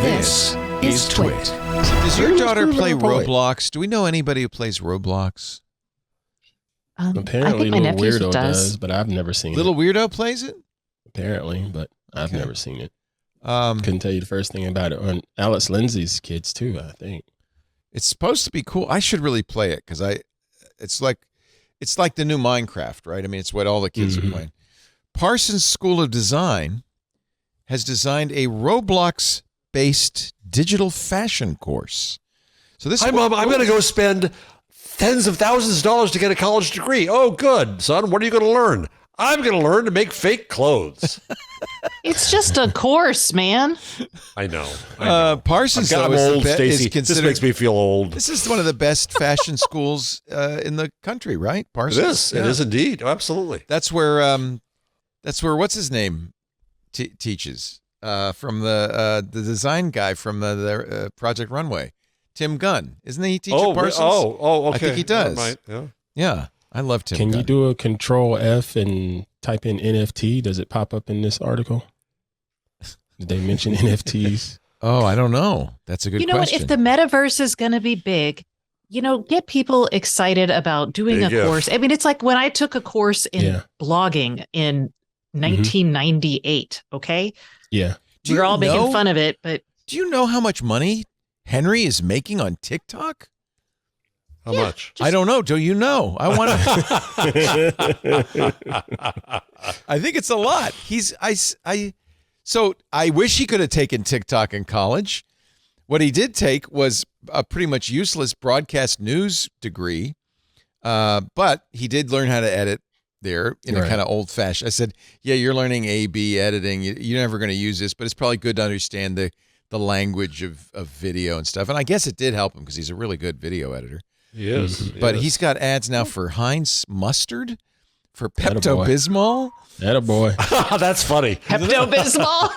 This is TWiT. Does your daughter play Roblox? Do we know anybody who plays Roblox? Apparently, Little Weirdo does, but I've never seen it. Little Weirdo plays it? Apparently, but I've never seen it. Couldn't tell you the first thing about it. On Alex Lindsay's kids, too, I think. It's supposed to be cool. I should really play it because it's like the new Minecraft, right? I mean, it's what all the kids are playing. Parsons School of Design has designed a Roblox-based digital fashion course. So this, Hi, Mom. I'm going to go spend tens of thousands of dollars to get a college degree. Oh, good, son. What are you going to learn? I'm going to learn to make fake clothes. It's just a course, man. I know. Parsons, I'm old, Stacey. This makes me feel old. This is one of the best fashion schools in the country, right? Parsons. It is. Yeah. It is indeed. Absolutely. That's where what's his name teaches from the design guy from the Project Runway, Tim Gunn. Isn't he teaching Parsons? Okay. I think he does. Right. Yeah. I love Tim Can Gunn. you do a Control F and type in NFT? Does it pop up in this article? Did they mention NFTs? Oh, I don't know. That's a good question. You know what? If the metaverse is going to be big, get people excited about doing a course. I mean, it's like when I took a course in blogging in 1998, okay? Yeah. We were all making fun of it, but... Do you know how much money Henry is making on TikTok? How much? I don't know. Do you know? I want to. I think it's a lot. So I wish he could have taken TikTok in college. What he did take was a pretty much useless broadcast news degree, but he did learn how to edit there in a kind of old fashioned. I said, yeah, you're learning A/B editing. You're never going to use this, but it's probably good to understand the language of video and stuff. And I guess it did help him because he's a really good video editor. Yes. But he's got ads now for Heinz mustard, for Pepto-Bismol. Attaboy. That's funny. Pepto-Bismol.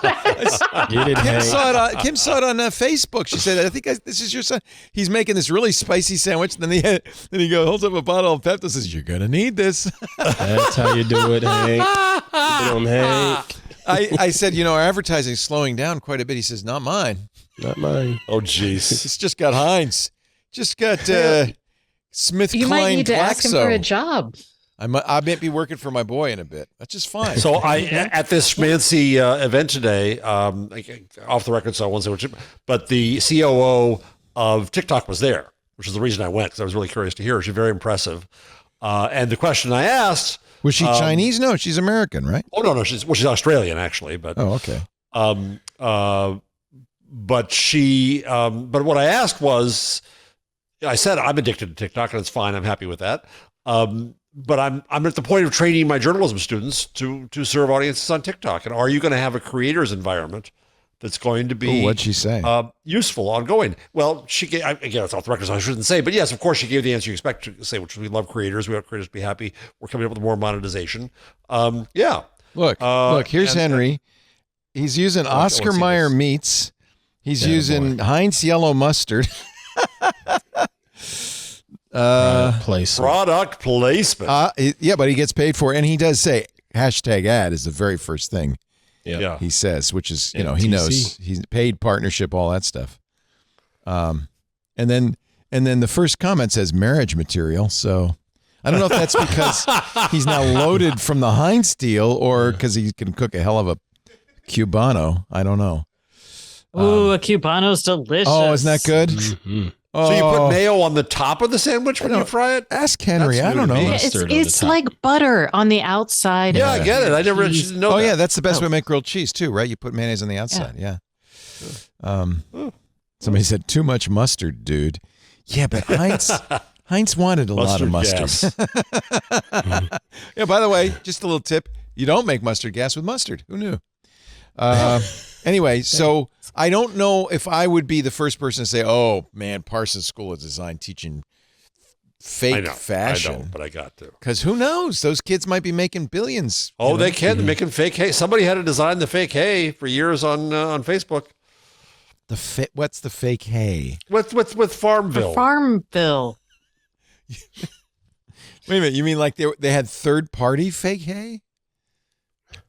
Kim saw it on Facebook. She said, I think this is your son. He's making this really spicy sandwich. And then he holds up a bottle of Pepto and says, you're going to need this. That's how you do it, Hank. Hank. I said, our advertising is slowing down quite a bit. He says, not mine. Not mine. Oh, jeez. It's just got Heinz. Just got Smith You might need to ask him for a job. I might be working for my boy in a bit. That's just fine. So at this fancy event today, off the record, so I won't say which, but the COO of TikTok was there, which is the reason I went, because I was really curious to hear her. She's very impressive. And the question I asked... Was she Chinese? No, she's American, right? Oh, no. She's Australian, actually. But okay. But what I asked was... I said I'm addicted to TikTok, and it's fine. I'm happy with that. But I'm at the point of training my journalism students to serve audiences on TikTok. And are you going to have a creators environment that's going to be what'd she say? Useful, ongoing? Well, she gave, again, it's off the record, so I shouldn't say. But yes, of course, she gave the answer you expect to say, which is we love creators. We want creators to be happy. We're coming up with more monetization. Yeah. Look. Here's Henry. He's using Oscar Mayer meats. He's using Heinz yellow mustard. Product placement. Yeah, but he gets paid for it, and he does say #ad is the very first thing. Yeah. He says, which is he knows he's paid partnership, all that stuff. And then the first comment says marriage material. So I don't know if that's because he's now loaded from the Heinz deal or because he can cook a hell of a Cubano. I don't know. Ooh, a Cubano's delicious. Oh, isn't that good? Mm-hmm. So you put mayo on the top of the sandwich when you fry it? Ask Henry. I don't know. It's like butter on the outside. Yeah, I get it. I never didn't know that. Oh, yeah, that's the best way to make grilled cheese, too, right? You put mayonnaise on the outside. Yeah. Somebody said, too much mustard, dude. Yeah, but Heinz wanted a lot of mustard. Yeah, by the way, just a little tip. You don't make mustard gas with mustard. Who knew? Anyway, so I don't know if I would be the first person to say, oh, man, Parsons School of Design teaching fake fashion. I don't, but I got to. Because who knows? Those kids might be making billions. Oh, they can. They're making fake hay. Somebody had to design the fake hay for years on Facebook. What's the fake hay? With Farmville. Farmville. Wait a minute. You mean like they had third-party fake hay?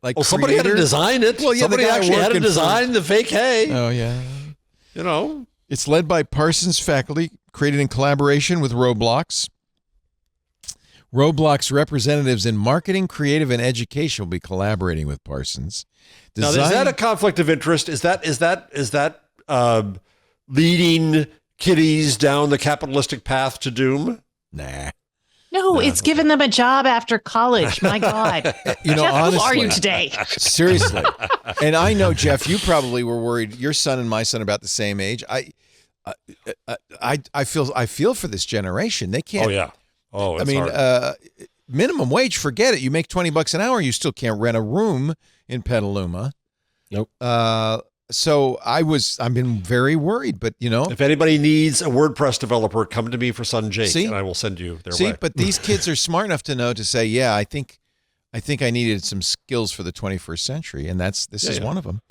Like somebody had to design it. Well, yeah, somebody actually had to design the fake hay. Oh, yeah. It's led by Parsons faculty, created in collaboration with Roblox. Roblox representatives in marketing, creative, and education will be collaborating with Parsons. Now, is that a conflict of interest? Is that leading kiddies down the capitalistic path to doom? Nah. No, it's giving them a job after college. My God. Jeff, honestly, who are you today? Seriously. And I know, Jeff, you probably were worried. Your son and my son are about the same age. I feel for this generation. They can't. Oh, yeah. Oh, it's hard. Minimum wage, forget it. You make $20 an hour, you still can't rent a room in Petaluma. Nope. So I've been very worried, but if anybody needs a WordPress developer, come to me for son Jake, and I will send you their way. But these kids are smart enough to know to say, yeah, I think I needed some skills for the 21st century, and this is one of them.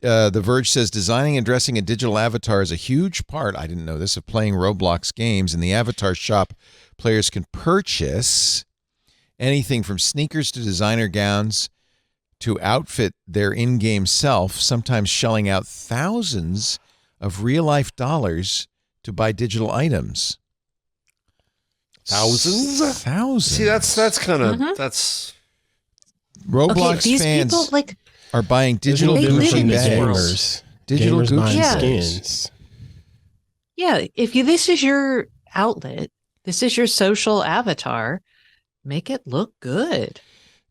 The Verge says designing and dressing a digital avatar is a huge part, I didn't know this, of playing Roblox games. In the avatar shop, players can purchase anything from sneakers to designer gowns to outfit their in-game self, sometimes shelling out thousands of real-life dollars to buy digital items. Thousands? See, that's kind of that's Roblox these fans people, are buying digital Gucci bags. Digital Gucci skins. Yeah, this is your outlet, this is your social avatar, make it look good.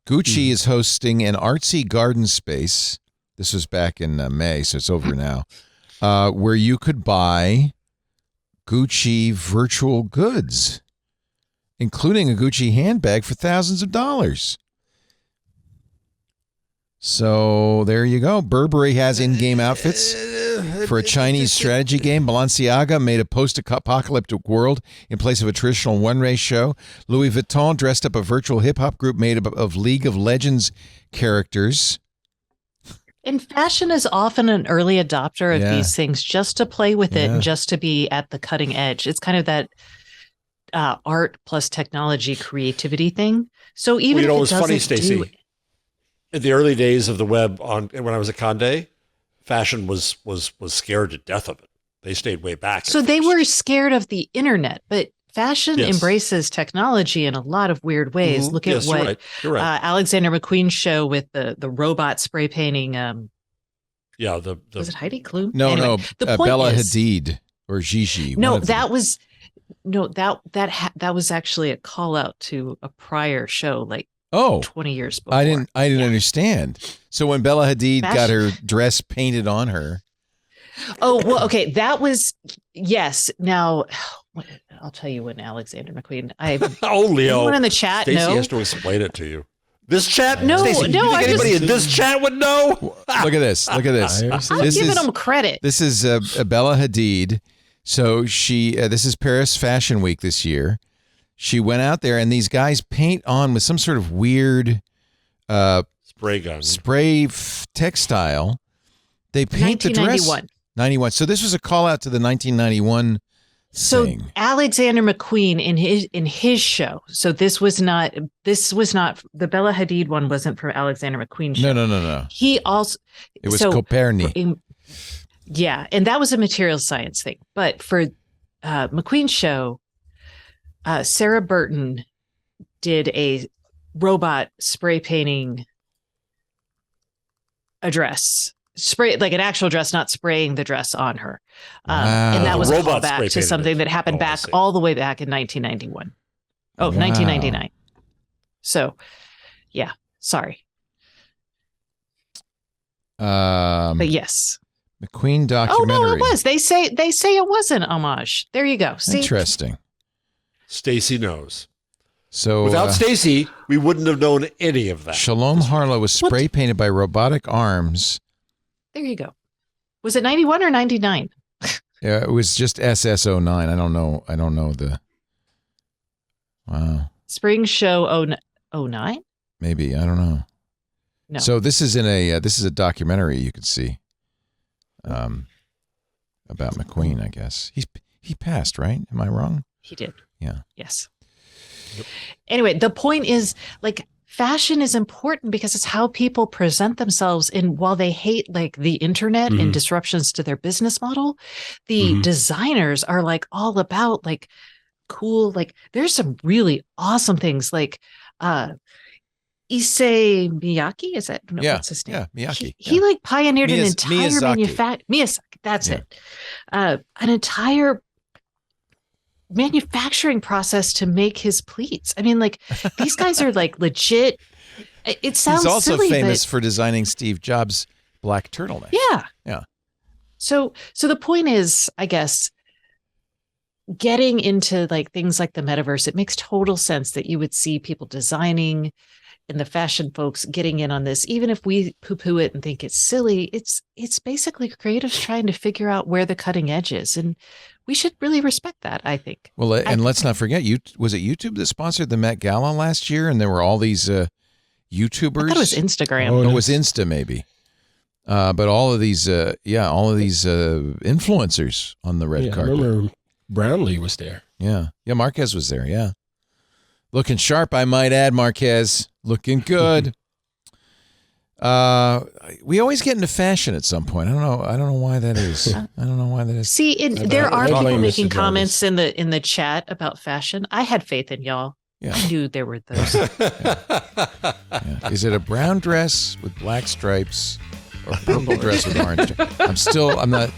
Gucci is hosting an artsy garden space. This was back in May, so it's over now, where you could buy Gucci virtual goods, including a Gucci handbag for thousands of dollars. So there you go. Burberry has in-game outfits for a Chinese strategy game. Balenciaga made a post-apocalyptic world in place of a traditional one-race show. Louis Vuitton dressed up a virtual hip-hop group made of League of Legends characters. And fashion is often an early adopter of these things just to play with it and just to be at the cutting edge. It's kind of that art plus technology creativity thing. So even if it doesn't funny, Stacey. In the early days of the web, when I was at Condé, fashion was scared to death of it. They stayed way back. So they were scared of the internet, but fashion embraces technology in a lot of weird ways. Look at what you're right. Alexander McQueen's show with the robot spray painting. Was it Heidi Klum? No, anyway, Bella Hadid or Gigi. No, that was actually a call out to a prior show, 20 years before. I didn't understand. So when Bella Hadid got her dress painted on her. Oh, well, okay. That was, yes. Now, I'll tell you when Alexander McQueen. Leo. Anyone in the chat Stacey know? has to explain it to you. This chat? No, Stacey, no. You think anybody in this chat would know? Look at this. I'm giving them credit. This is Bella Hadid. So this is Paris Fashion Week this year. She went out there and these guys paint on with some sort of weird spray gun, textile. They paint the dress. 91. So this was a call out to the 1991 thing. Alexander McQueen in his show. So this was not the Bella Hadid one wasn't for Alexander McQueen show. No. He also it was Copernic. Yeah, and that was a material science thing. But for McQueen's show, Sarah Burton did a robot spray painting a dress, an actual dress, not spraying the dress on her. And that was a callback to something that happened all the way back in 1991. Oh, 1999. So, yeah, sorry. But yes. McQueen documentary. Oh, no, it was. They say it was an homage. There you go. See? Interesting. Stacey knows. So without Stacey, we wouldn't have known any of that. Shalom Harlow was spray painted by robotic arms. There you go. Was it 91 or 99? Yeah, it was just SS09. I don't know the. Wow. Spring show 09? Maybe, I don't know. No. So this is a documentary you could see. About McQueen, I guess. He passed, right? Am I wrong? He did. Yeah. Yes. Yep. Anyway, the point is, fashion is important because it's how people present themselves. And while they hate like the internet and disruptions to their business model, the designers are like all about like cool, like there's some really awesome things like Issei Miyake, is that what's his name? Yeah, Miyake. He like pioneered an entire Miyazaki, that's it. An entire manufacturing process to make his pleats. I mean, like these guys are like legit. It sounds He's also silly, famous for designing Steve Jobs' black turtleneck. Yeah. So the point is, I guess, getting into like things like the metaverse, it makes total sense that you would see people designing and the fashion folks getting in on this. Even if we poo-poo it and think it's silly, it's basically creatives trying to figure out where the cutting edge is. And we should really respect that, I think. Well, and let's not forget, was it YouTube that sponsored the Met Gala last year? And there were all these YouTubers. I thought it was Instagram. Oh, it was Insta maybe. But all of these influencers on the red carpet. I remember Brownlee was there. Yeah, Marquez was there. Yeah, looking sharp, I might add. Marquez looking good. We always get into fashion at some point. I don't know why that is. I don't know why that is. See, there are people making comments in the chat about fashion. I had faith in y'all. Yeah. I knew there were those. Yeah. Is it a brown dress with black stripes or purple dress with orange? I'm not.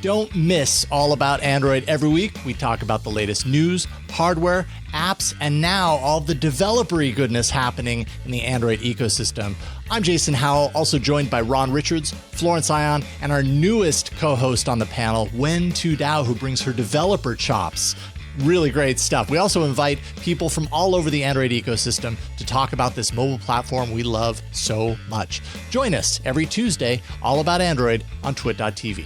Don't miss All About Android every week. We talk about the latest news, hardware, apps, and now all the developer-y goodness happening in the Android ecosystem. I'm Jason Howell, also joined by Ron Richards, Florence Ion, and our newest co-host on the panel, Wen Tu Dao, who brings her developer chops. Really great stuff. We also invite people from all over the Android ecosystem to talk about this mobile platform we love so much. Join us every Tuesday, All About Android on TWiT.tv.